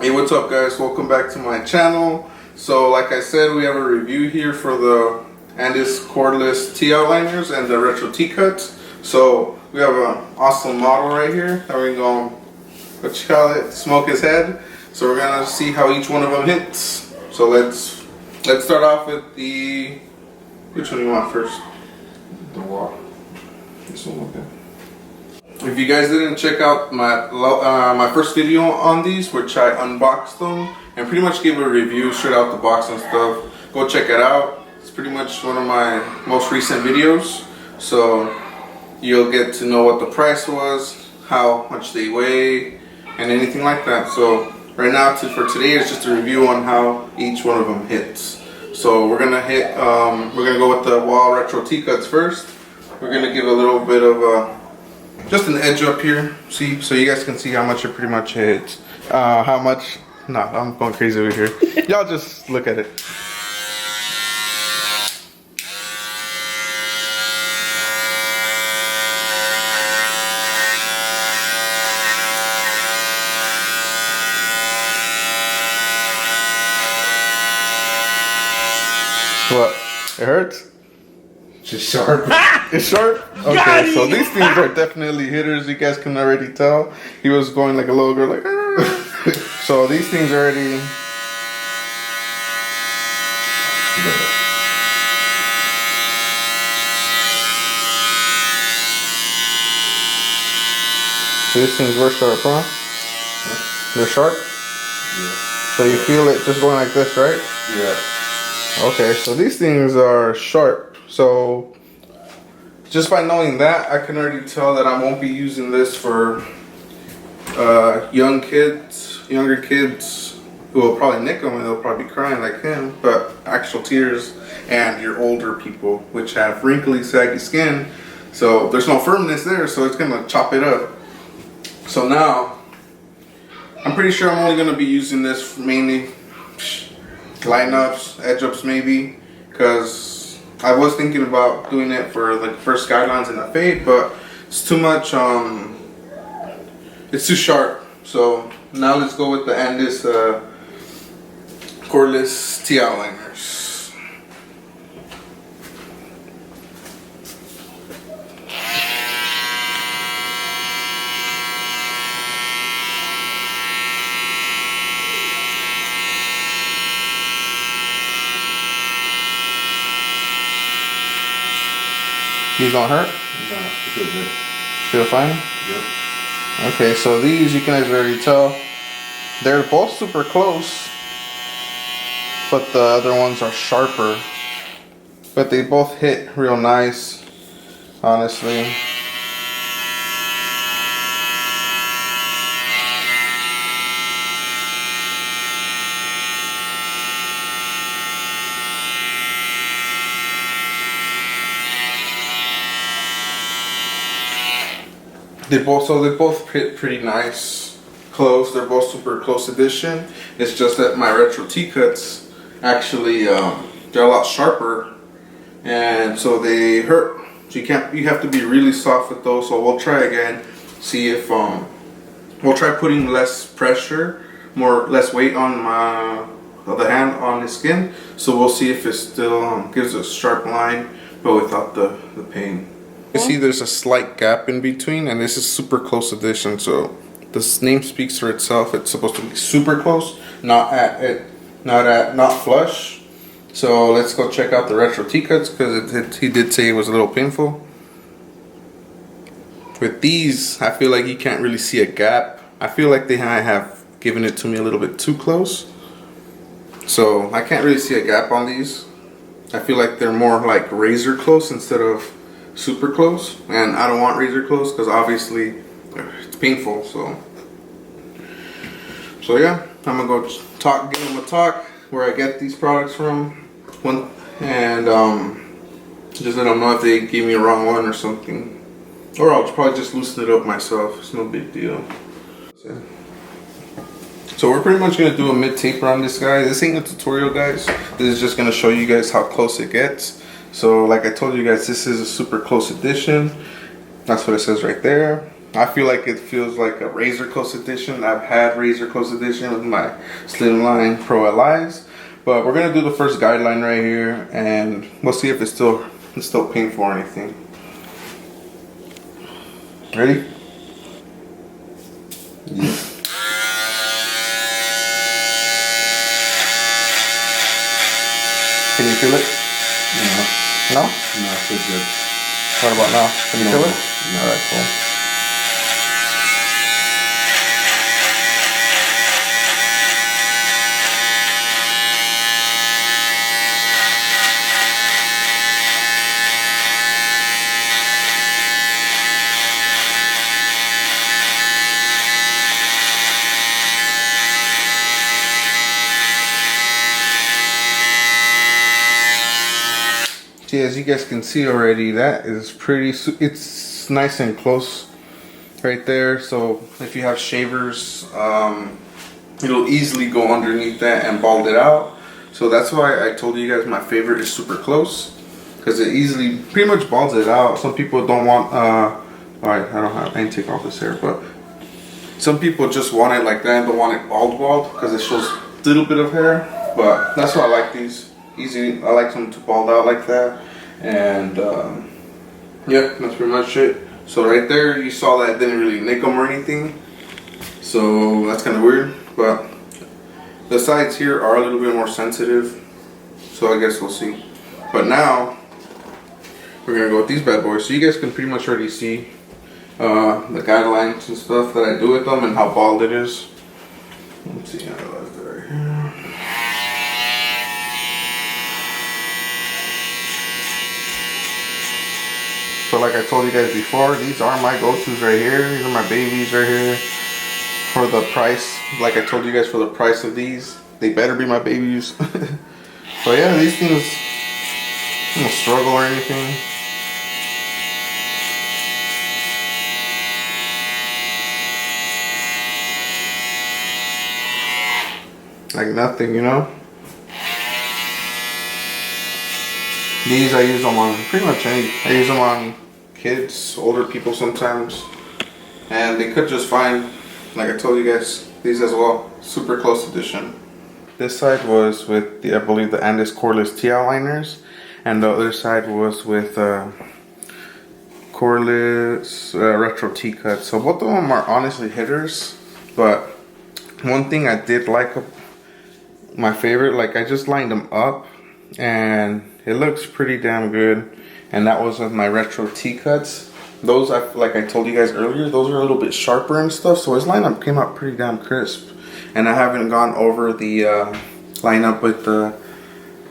Hey, what's up guys? Welcome back to my channel. So like I said, we have a review here for the Andis cordless T-outliners and the retro T-cuts. So we have an awesome model right here that we're going to smoke his head. So we're gonna see how each one of them hits. So let's start off with the, which one do you want first? The Wahl. This one, okay. If you guys didn't check out my first video on these, which I unboxed them and pretty much gave a review straight out the box and stuff, go check it out. It's pretty much one of my most recent videos, so you'll get to know what the price was, how much they weigh, and anything like that. So right now for today is just a review on how each one of them hits. So we're gonna go with the Wahl retro T-cuts first. We're gonna give a little bit of just an edge up here, see, so you guys can see how much it pretty much hits. How much? No, I'm going crazy over here. Y'all just look at it. What? It hurts? Just sharp. It's sharp? Okay, so these things are definitely hitters. You guys can already tell. He was going like a little girl, like, ah. So these things already. These things were sharp, huh? They're sharp? Yeah. So you feel it just going like this, right? Yeah. Okay, so these things are sharp. So just by knowing that, I can already tell that I won't be using this for younger kids who will probably nick them and they'll probably be crying like him, but actual tears, and your older people which have wrinkly, saggy skin, so there's no firmness there, so it's gonna chop it up. So now I'm pretty sure I'm only gonna be using this for mainly line ups, edge ups maybe, because I was thinking about doing it for like first guidelines and a fade, but it's too much, it's too sharp. So now let's go with the Andis cordless T-outliners. These don't hurt? No, I feel good. Feel fine? Yep. Okay, so these, you can already tell, they're both super close, but the other ones are sharper. But they both hit real nice, honestly. They both hit pretty nice, close. They're both super close edition. It's just that my retro T-cuts actually they're a lot sharper, and so they hurt. So you have to be really soft with those. So we'll try again, see if we'll try putting less pressure, less weight on the hand on his skin. So we'll see if it still gives a sharp line, but without the pain. You see there's a slight gap in between, and this is super close edition, so this name speaks for itself. It's supposed to be super close, not flush. So let's go check out the retro T-cuts, because he did say it was a little painful. With these, I feel like you can't really see a gap. I feel like they have given it to me a little bit too close, so I can't really see a gap on these. I feel like they're more like razor close instead of super close, and I don't want razor close because obviously it's painful. So yeah, I'm gonna go give him a talk where I get these products from, and just let them know if they gave me a wrong one or something, or I'll probably just loosen it up myself. It's no big deal. So we're pretty much gonna do a mid taper on this guy. This ain't a tutorial, guys. This is just gonna show you guys how close it gets. So like I told you guys, this is a super close edition. That's what it says right there. I feel like it feels like a razor close edition. I've had razor close edition with my Slimline Pro LIs, but we're gonna do the first guideline right here, and we'll see if it's still painful or anything. Ready? Yeah. Can you feel it? No. No? No, I feel good. What about now? Can you No. feel it? No. Alright, cool. See, as you guys can see already, that is pretty, it's nice and close right there. So if you have shavers, it'll easily go underneath that and bald it out. So that's why I told you guys my favorite is super close, because it easily pretty much balds it out. Some people don't want, alright, I didn't take off this hair, but some people just want it like that and don't want it bald because it shows a little bit of hair. But that's why I like these. Easy, I like them to bald out like that. And yeah, that's pretty much it. So right there, you saw that it didn't really nick them or anything. So that's kind of weird. But the sides here are a little bit more sensitive. So I guess we'll see. But now, we're going to go with these bad boys. So you guys can pretty much already see the guidelines and stuff that I do with them and how bald it is. Let's see, I left it right here. So like I told you guys before, these are my go-tos right here. These are my babies right here. For the price, like I told you guys, for the price of these, they better be my babies. So yeah, these things don't struggle or anything. Like nothing, you know? These I use them on pretty much any. I use them on kids, older people sometimes, and they could just fine. Like I told you guys, these as well, super close edition. This side was with the, I believe, the Andis cordless T-out liners, and the other side was with cordless retro T-cuts. So both of them are honestly hitters, but one thing I did like, my favorite, like I just lined them up, and it looks pretty damn good. And that was with my retro T-cuts. Those, like I told you guys earlier, those are a little bit sharper and stuff, so his lineup came out pretty damn crisp. And I haven't gone over the lineup with the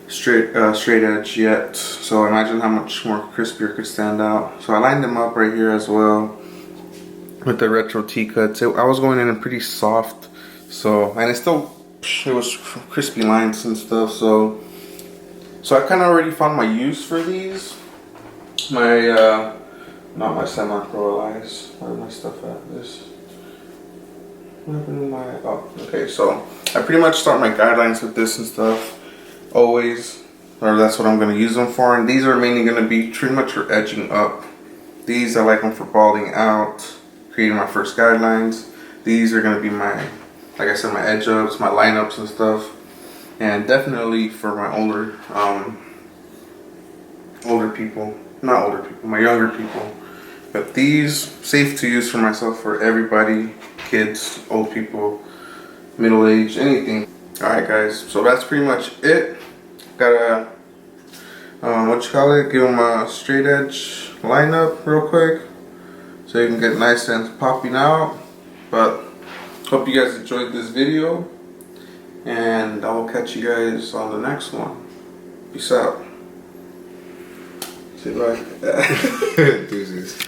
straight edge yet, so imagine how much more crispier it could stand out. So I lined them up right here as well with the retro T-cuts. I was going in pretty soft, so, and it was crispy lines and stuff, so I kind of already found my use for these. My not my semi-pro LIs. Where my stuff at? This. What happened to my? Oh, okay. So I pretty much start my guidelines with this and stuff. Always, or that's what I'm gonna use them for. And these are mainly gonna be pretty much for edging up. These I like them for balding out, creating my first guidelines. These are gonna be my, like I said, my edge ups, my lineups and stuff. And definitely for my my younger people. But these, safe to use for myself, for everybody, kids, old people, middle age, anything. Alright guys, so that's pretty much it. Gotta, give them a straight edge lineup real quick, so you can get nice and popping out. But hope you guys enjoyed this video, and I will catch you guys on the next one. Peace out. Say bye. Deuces.